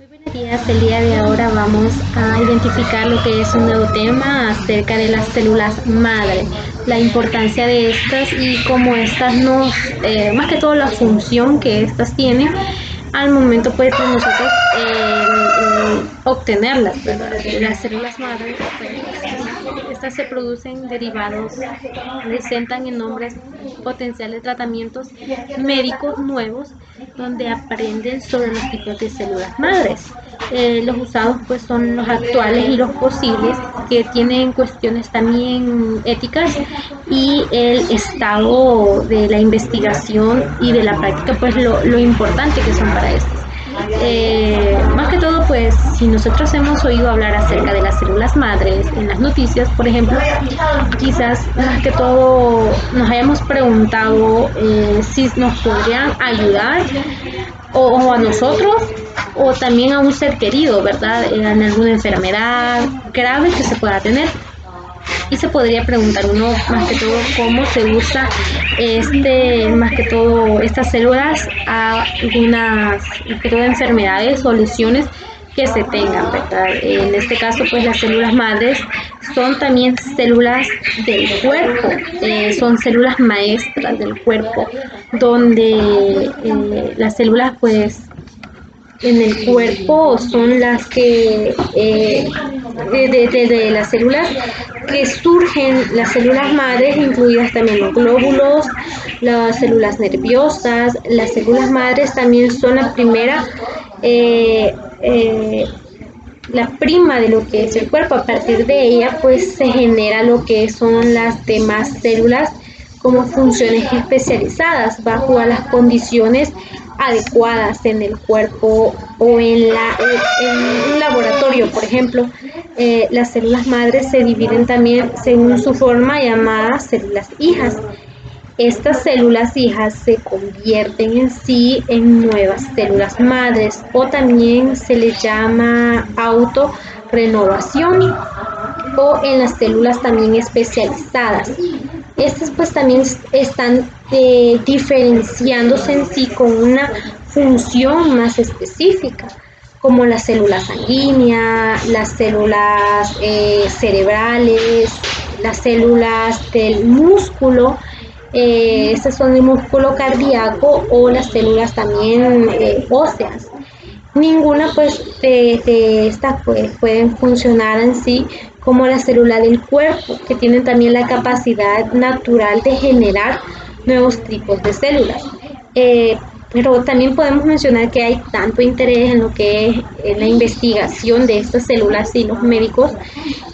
Buenos días, el día de ahora vamos a identificar lo que es un nuevo tema acerca de las células madre, la importancia de estas y cómo estas nos, más que todo la función que estas tienen al momento pues de nosotros obtenerlas, ¿verdad? Las células madre, pues, estas se producen derivados, presentan en nombres potenciales tratamientos médicos nuevos donde aprenden sobre los tipos de células madres. Los usados pues son los actuales y los posibles que tienen cuestiones también éticas y el estado de la investigación y de la práctica pues lo importante que son para estos. Más que todo, pues, si nosotros hemos oído hablar acerca de las células madres en las noticias, por ejemplo, quizás más que todo nos hayamos preguntado si nos podrían ayudar o a nosotros o también a un ser querido, ¿verdad? En alguna enfermedad grave que se pueda tener. Y se podría preguntar uno más que todo cómo se usa más que todo estas células a algunas más que todo enfermedades o lesiones que se tengan, ¿verdad? En este caso, pues las células madres son también células del cuerpo, son células maestras del cuerpo, donde las células, pues, en el cuerpo son las que de las células que surgen las células madres, incluidas también los glóbulos, las células nerviosas. Las células madres también son la primera, eh, eh, la prima de lo que es el cuerpo. A partir de ella pues se genera lo que son las demás células como funciones especializadas bajo a las condiciones adecuadas en el cuerpo o en un laboratorio, por ejemplo. Las células madres se dividen también según su forma, llamadas células hijas. Estas células hijas se convierten en sí en nuevas células madres, o también se les llama autorrenovación, o en las células también especializadas. Estas pues también están diferenciándose en sí con una función más específica, como la célula sanguínea, las células cerebrales, las células del músculo. Estas son el músculo cardíaco, o las células también óseas. Ninguna pues de estas pues, pueden funcionar en sí como la célula del cuerpo, que tienen también la capacidad natural de generar nuevos tipos de células. Pero también podemos mencionar que hay tanto interés en lo que es la investigación de estas células y los médicos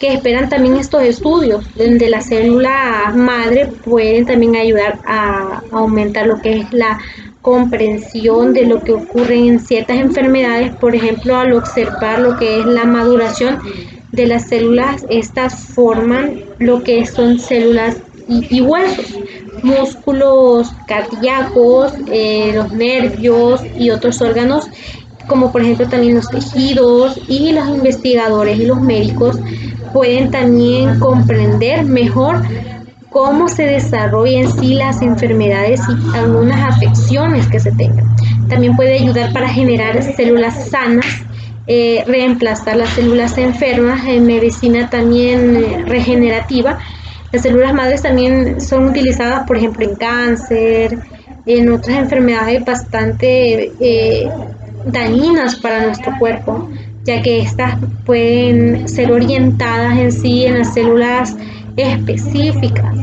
que esperan también estos estudios, donde las células madre pueden también ayudar a aumentar lo que es la comprensión de lo que ocurre en ciertas enfermedades. Por ejemplo, al observar lo que es la maduración de las células, estas forman lo que son células y huesos, músculos cardíacos, los nervios y otros órganos, como por ejemplo también los tejidos. Y los investigadores y los médicos pueden también comprender mejor cómo se desarrollan en sí las enfermedades y algunas afecciones que se tengan. También puede ayudar para generar células sanas, reemplazar las células enfermas. En medicina también regenerativa, las células madres también son utilizadas, por ejemplo, en cáncer, en otras enfermedades bastante dañinas para nuestro cuerpo, ya que estas pueden ser orientadas en sí en las células específicas,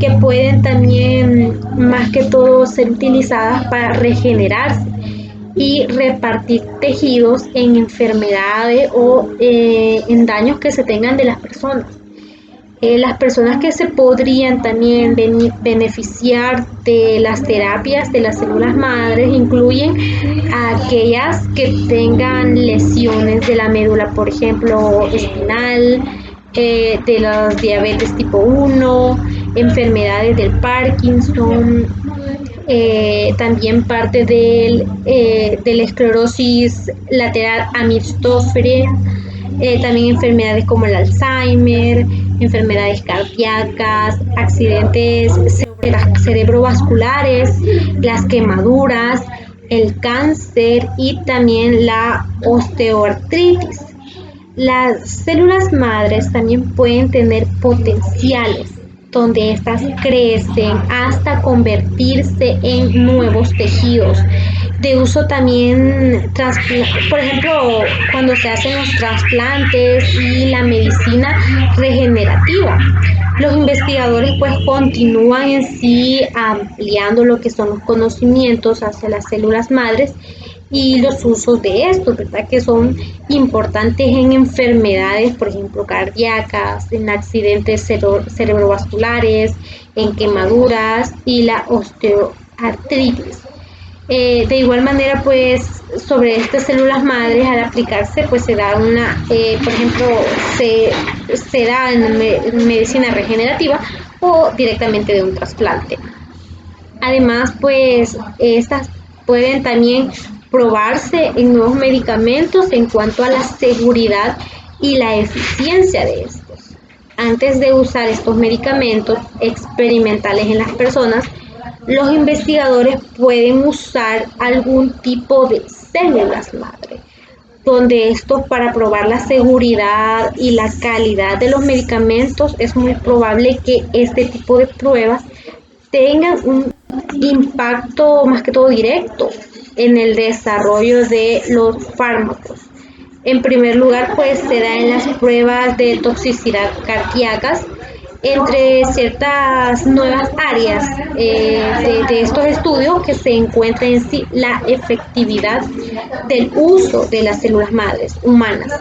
que pueden también más que todo ser utilizadas para regenerarse y repartir tejidos en enfermedades o en daños que se tengan de las personas. Las personas que se podrían también beneficiar de las terapias de las células madres incluyen a aquellas que tengan lesiones de la médula, por ejemplo, espinal, de la diabetes tipo 1, enfermedades del Parkinson, también parte de la esclerosis lateral amiotrófica, también enfermedades como el Alzheimer, enfermedades cardíacas, accidentes cerebrovasculares, las quemaduras el cáncer y también la osteoartritis. Las células madres también pueden tener potenciales donde éstas crecen hasta convertirse en nuevos tejidos. De uso también, por ejemplo, cuando se hacen los trasplantes y la medicina regenerativa. Los investigadores pues continúan en sí ampliando lo que son los conocimientos hacia las células madres y los usos de estos, ¿verdad? Que son importantes en enfermedades, por ejemplo, cardíacas, en accidentes cerebrovasculares, en quemaduras y la osteoartritis. De igual manera, pues sobre estas células madres al aplicarse, pues se da por ejemplo, se da en medicina regenerativa o directamente de un trasplante. Además, pues estas pueden también probarse en nuevos medicamentos en cuanto a la seguridad y la eficiencia de estos. Antes de usar estos medicamentos experimentales en las personas, los investigadores pueden usar algún tipo de células madre, donde esto para probar la seguridad y la calidad de los medicamentos es muy probable que este tipo de pruebas tengan un impacto más que todo directo en el desarrollo de los fármacos. En primer lugar, pues se da en las pruebas de toxicidad cardíacas entre ciertas nuevas áreas de estos estudios que se encuentra en sí la efectividad del uso de las células madres humanas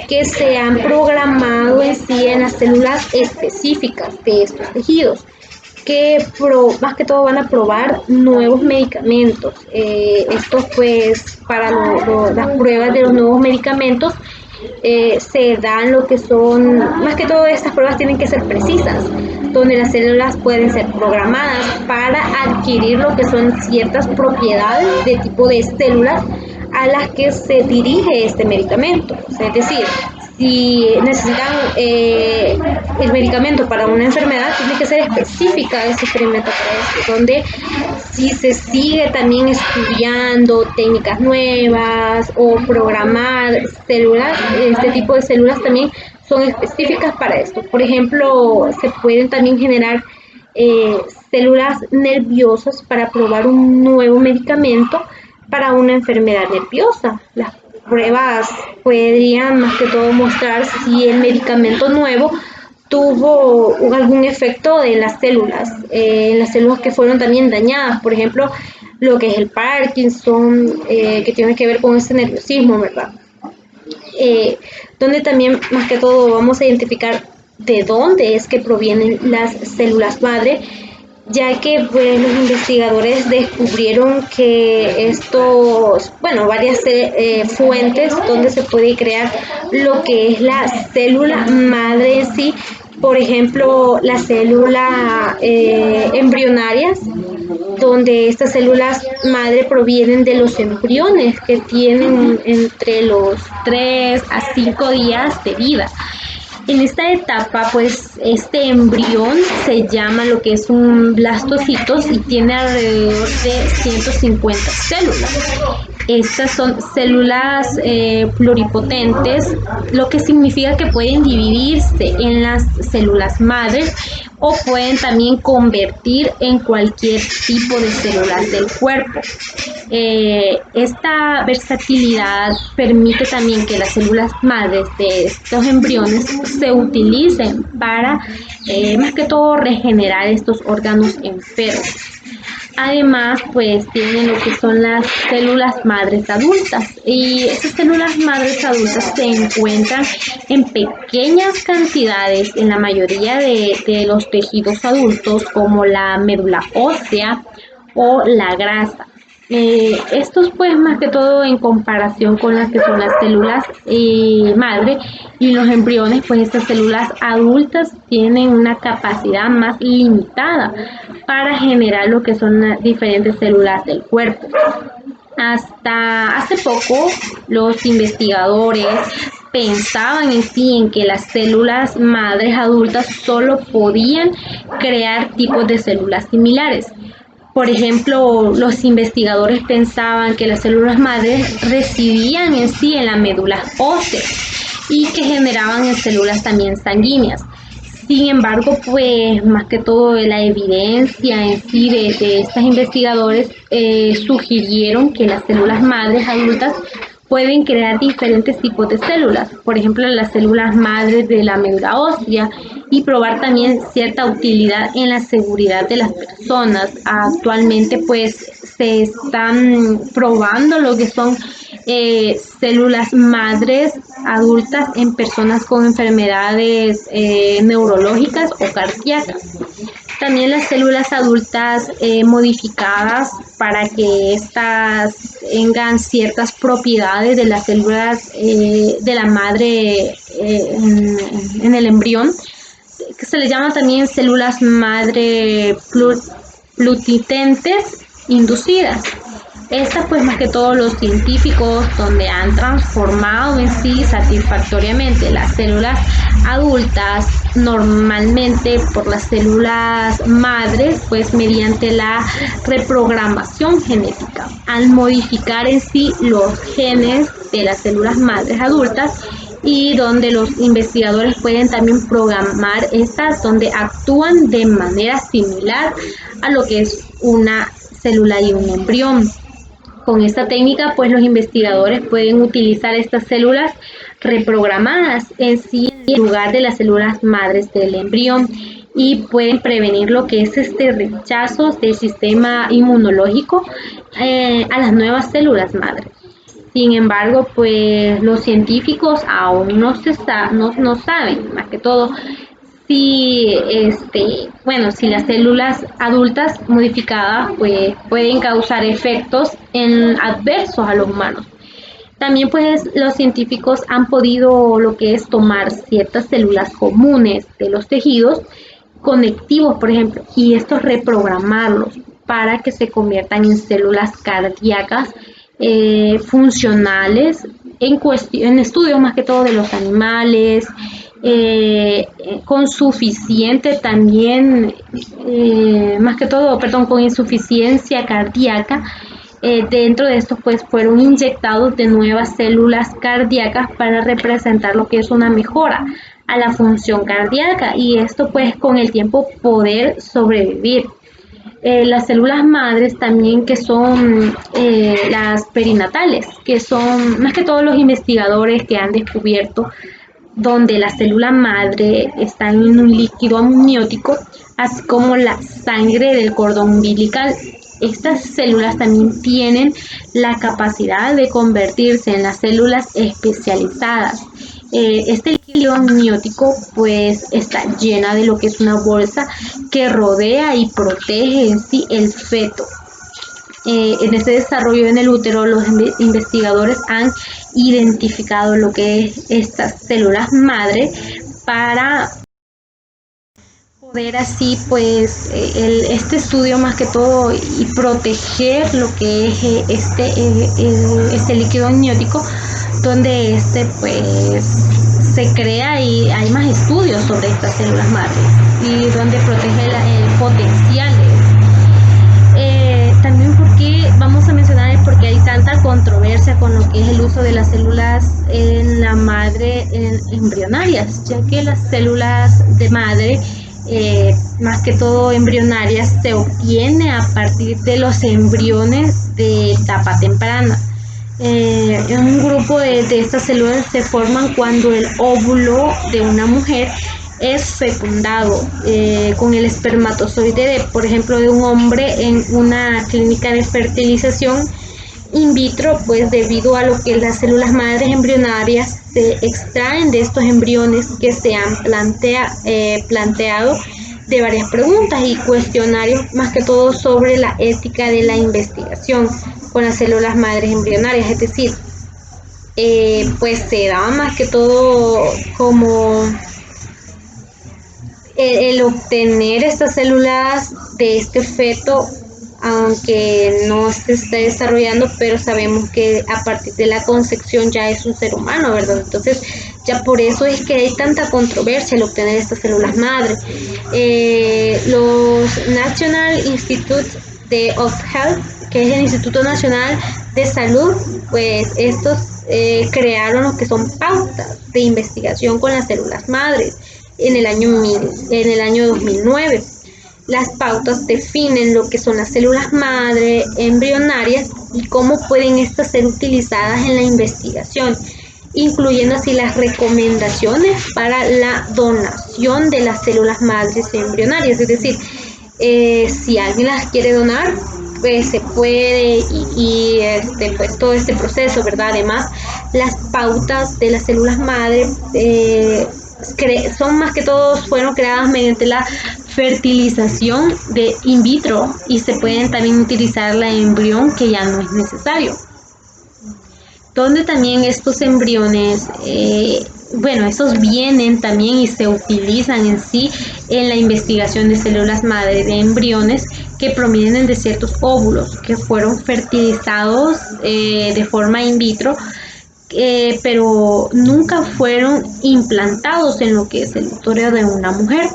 que se han programado en sí en las células específicas de estos tejidos que más que todo van a probar nuevos medicamentos. Estos pues para las pruebas de los nuevos medicamentos se dan lo que son, más que todo estas pruebas tienen que ser precisas, donde las células pueden ser programadas para adquirir lo que son ciertas propiedades de tipo de células a las que se dirige este medicamento. Es decir, si necesitan el medicamento para una enfermedad, tiene que ser específica ese experimento para esto, donde si se sigue también estudiando técnicas nuevas o programar células, este tipo de células también son específicas para esto. Por ejemplo, se pueden también generar células nerviosas para probar un nuevo medicamento para una enfermedad nerviosa. Las pruebas podrían más que todo mostrar si el medicamento nuevo tuvo algún efecto en las células que fueron también dañadas, por ejemplo, lo que es el Parkinson, que tiene que ver con este nerviosismo, ¿verdad? Donde también más que todo vamos a identificar de dónde es que provienen las células madre, ya que pues, los investigadores descubrieron que varias fuentes donde se puede crear lo que es la célula madre en sí, por ejemplo, la célula embrionarias, donde estas células madre provienen de los embriones que tienen entre los 3 a 5 días de vida. En esta etapa, pues, este embrión se llama lo que es un blastocitos y tiene alrededor de 150 células. Estas son células pluripotentes, lo que significa que pueden dividirse en las células madres o pueden también convertir en cualquier tipo de células del cuerpo. Esta versatilidad permite también que las células madres de estos embriones se utilicen para, más que todo, regenerar estos órganos enfermos. Además, pues tienen lo que son las células madres adultas y estas células madres adultas se encuentran en pequeñas cantidades en la mayoría de los tejidos adultos como la médula ósea o la grasa. Estos pues más que todo en comparación con las que son las células madre y los embriones, pues estas células adultas tienen una capacidad más limitada para generar lo que son las diferentes células del cuerpo. Hasta hace poco los investigadores pensaban en sí en que las células madres adultas solo podían crear tipos de células similares, Por ejemplo, los investigadores pensaban que las células madres residían en sí en la médula ósea y que generaban en células también sanguíneas. Sin embargo, pues más que todo la evidencia en sí de estos investigadores sugirieron que las células madres adultas pueden crear diferentes tipos de células, por ejemplo las células madres de la médula ósea, y probar también cierta utilidad en la seguridad de las personas. Actualmente pues se están probando lo que son células madres adultas en personas con enfermedades neurológicas o cardíacas. También las células adultas modificadas para que éstas tengan ciertas propiedades de las células de la madre en el embrión, que se les llama también células madre plutitentes inducidas. Estas pues más que todos los científicos donde han transformado en sí satisfactoriamente las células adultas normalmente por las células madres pues mediante la reprogramación genética. Al modificar en sí los genes de las células madres adultas y donde los investigadores pueden también programar estas donde actúan de manera similar a lo que es una célula y un embrión. Con esta técnica, pues los investigadores pueden utilizar estas células reprogramadas en sí en lugar de las células madres del embrión y pueden prevenir lo que es este rechazo del sistema inmunológico a las nuevas células madres. Sin embargo, pues los científicos aún no saben, más que todo, si si las células adultas modificadas pues pueden causar efectos adversos a los humanos. También pues los científicos han podido lo que es tomar ciertas células comunes de los tejidos conectivos, por ejemplo, y estos reprogramarlos para que se conviertan en células cardíacas funcionales en estudios más que todo de los animales, con suficiente también, con insuficiencia cardíaca. Dentro de estos pues fueron inyectados de nuevas células cardíacas para representar lo que es una mejora a la función cardíaca y esto pues con el tiempo poder sobrevivir. Las células madres también que son las perinatales, que son más que todos los investigadores que han descubierto donde la célula madre está en un líquido amniótico, así como la sangre del cordón umbilical. Estas células también tienen la capacidad de convertirse en las células especializadas. Este líquido amniótico pues está llena de lo que es una bolsa que rodea y protege en sí el feto. En este desarrollo en el útero los investigadores han identificado lo que es estas células madre para poder así pues este estudio más que todo y proteger lo que es este líquido amniótico donde pues se crea y hay más estudios sobre estas células madres y donde protege el potencial. También porque vamos a mencionar el por qué hay tanta controversia con lo que es el uso de las células en la madre embrionarias, ya que las células de madre más que todo embrionarias se obtiene a partir de los embriones de etapa temprana. Un grupo de estas células se forman cuando el óvulo de una mujer es fecundado con el espermatozoide, por ejemplo, de un hombre en una clínica de fertilización in vitro, pues debido a lo que las células madres embrionarias se extraen de estos embriones que se han planteado de varias preguntas y cuestionarios, más que todo sobre la ética de la investigación con las células madres embrionarias, es decir, pues se da más que todo como el obtener estas células de este feto, aunque no se esté desarrollando, pero sabemos que a partir de la concepción ya es un ser humano, ¿verdad? Entonces ya por eso es que hay tanta controversia al obtener estas células madre. Los National Institutes of Health, que es el Instituto Nacional de Salud, pues estos crearon lo que son pautas de investigación con las células madres en el año 2009. Las pautas definen lo que son las células madre embrionarias y cómo pueden estas ser utilizadas en la investigación, incluyendo así las recomendaciones para la donación de las células madres embrionarias. Es decir, si alguien las quiere donar, pues se puede pues todo este proceso, ¿verdad? Además, las pautas de las células madre son más que todo, fueron creadas mediante la fertilización de in vitro y se pueden también utilizar la embrión que ya no es necesario. Donde también estos embriones, esos vienen también y se utilizan en sí en la investigación de células madre de embriones que provienen de ciertos óvulos que fueron fertilizados de forma in vitro, pero nunca fueron implantados en lo que es el útero de una mujer.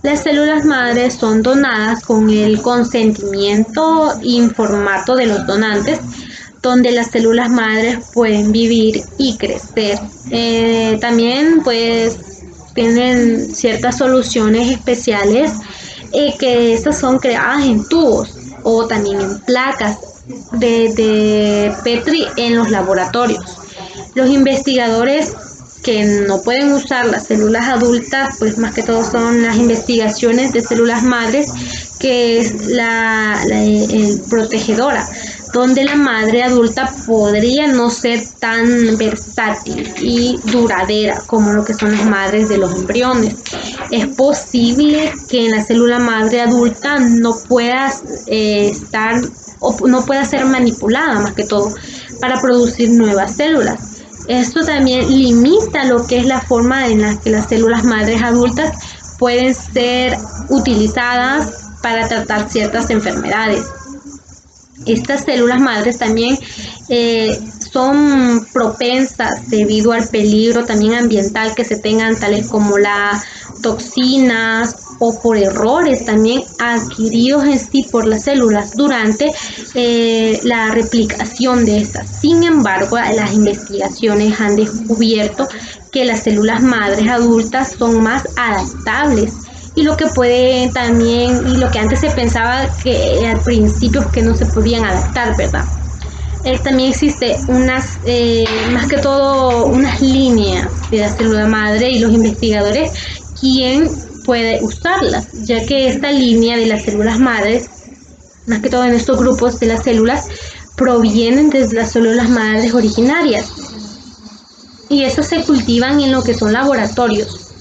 Las células madres son donadas con el consentimiento informado de los donantes, donde las células madres pueden vivir y crecer. También pues tienen ciertas soluciones especiales que estas son creadas en tubos o también en placas de Petri en los laboratorios. Los investigadores que no pueden usar las células adultas, pues más que todo son las investigaciones de células madres, que es el protegedora, donde la madre adulta podría no ser tan versátil y duradera como lo que son las madres de los embriones. Es posible que en la célula madre adulta no pueda estar o no pueda ser manipulada más que todo para producir nuevas células. Esto también limita lo que es la forma en la que las células madres adultas pueden ser utilizadas para tratar ciertas enfermedades. Estas células madres también son propensas debido al peligro también ambiental que se tengan, tales como las toxinas o por errores también adquiridos en sí por las células durante la replicación de estas. Sin embargo, las investigaciones han descubierto que las células madres adultas son más adaptables y lo que puede también, y lo que antes se pensaba que al principio que no se podían adaptar, ¿verdad? También existe más que todo unas líneas de la célula madre y los investigadores quien puede usarlas, ya que esta línea de las células madres, más que todo en estos grupos de las células, provienen de las células madres originarias y estas se cultivan en lo que son laboratorios,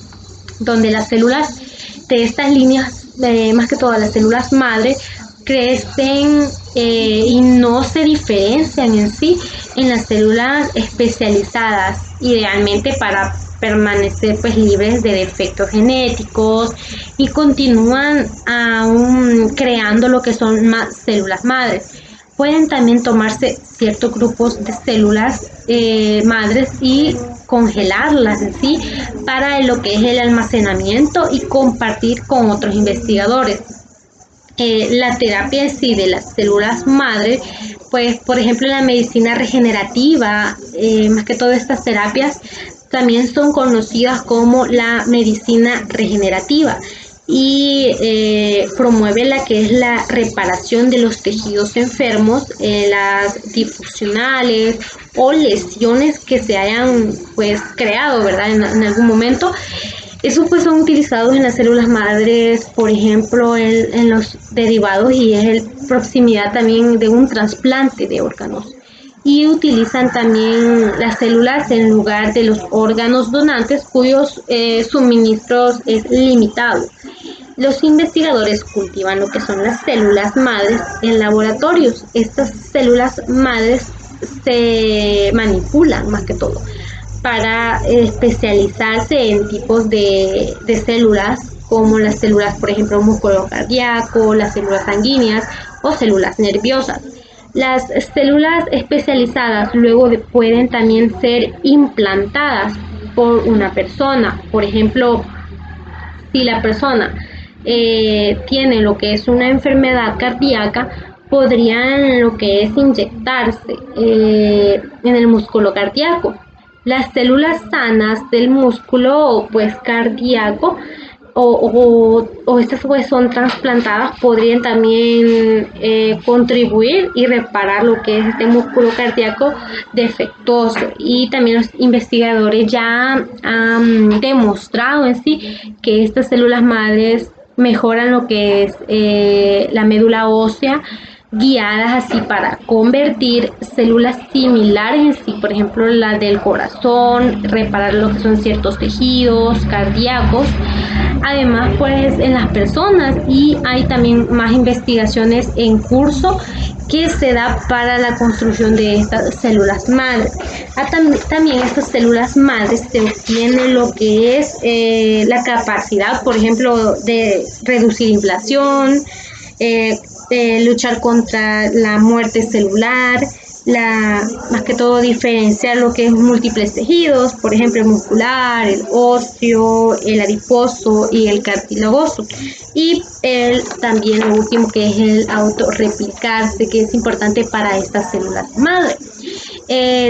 donde las células de estas líneas, más que todas las células madre, crecen y no se diferencian en sí en las células especializadas, idealmente para permanecer pues libres de defectos genéticos, y continúan aún creando lo que son más células madres. Pueden también tomarse ciertos grupos de células madres y congelarlas en sí para lo que es el almacenamiento y compartir con otros investigadores. La terapia en sí de las células madre, pues por ejemplo en la medicina regenerativa, más que todas estas terapias también son conocidas como la medicina regenerativa y promueve la que es la reparación de los tejidos enfermos, las difusionales o lesiones que se hayan pues creado, ¿verdad? En algún momento. Esos pues son utilizados en las células madres, por ejemplo, en los derivados, y es el proximidad también de un trasplante de órganos. Y utilizan también las células en lugar de los órganos donantes cuyos suministros es limitado. Los investigadores cultivan lo que son las células madres en laboratorios. Estas células madres se manipulan más que todo para especializarse en tipos de células, como las células, por ejemplo, músculo cardíaco, las células sanguíneas o células nerviosas. Las células especializadas luego pueden también ser implantadas por una persona. Por ejemplo, si la persona tienen lo que es una enfermedad cardíaca, podrían lo que es inyectarse en el músculo cardíaco. Las células sanas del músculo pues cardíaco o estas pues son trasplantadas, podrían también contribuir y reparar lo que es este músculo cardíaco defectuoso. Y también los investigadores ya han demostrado en sí que estas células madres mejoran lo que es la médula ósea, guiadas así para convertir células similares en sí, por ejemplo la del corazón, reparar lo que son ciertos tejidos cardíacos. Además, pues en las personas, y hay también más investigaciones en curso que se da para la construcción de estas células madres. También estas células madres se obtiene lo que es la capacidad, por ejemplo, de reducir inflación, luchar contra la muerte celular, más que todo diferenciar lo que es múltiples tejidos, por ejemplo el muscular, el óseo, el adiposo y el cartilagoso. Y también lo último, que es el autorreplicarse, que es importante para estas células madre.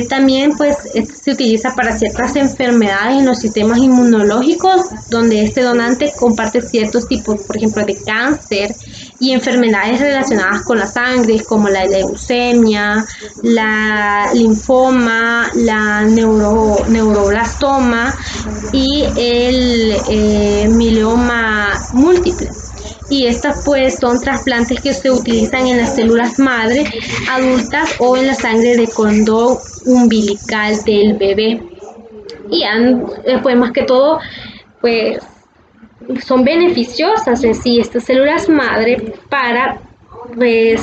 También pues se utiliza para ciertas enfermedades en los sistemas inmunológicos, donde este donante comparte ciertos tipos, por ejemplo, de cáncer y enfermedades relacionadas con la sangre, como la leucemia, la linfoma, la neuroblastoma y el mieloma múltiple. Y estas pues son trasplantes que se utilizan en las células madre adultas o en la sangre de cordón umbilical del bebé. Y pues más que todo pues son beneficiosas en sí estas células madre para pues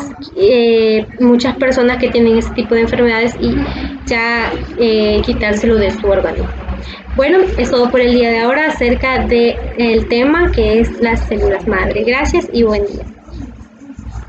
muchas personas que tienen este tipo de enfermedades y ya quitárselo de su organismo. Bueno, es todo por el día de ahora acerca del tema que es las células madre. Gracias y buen día.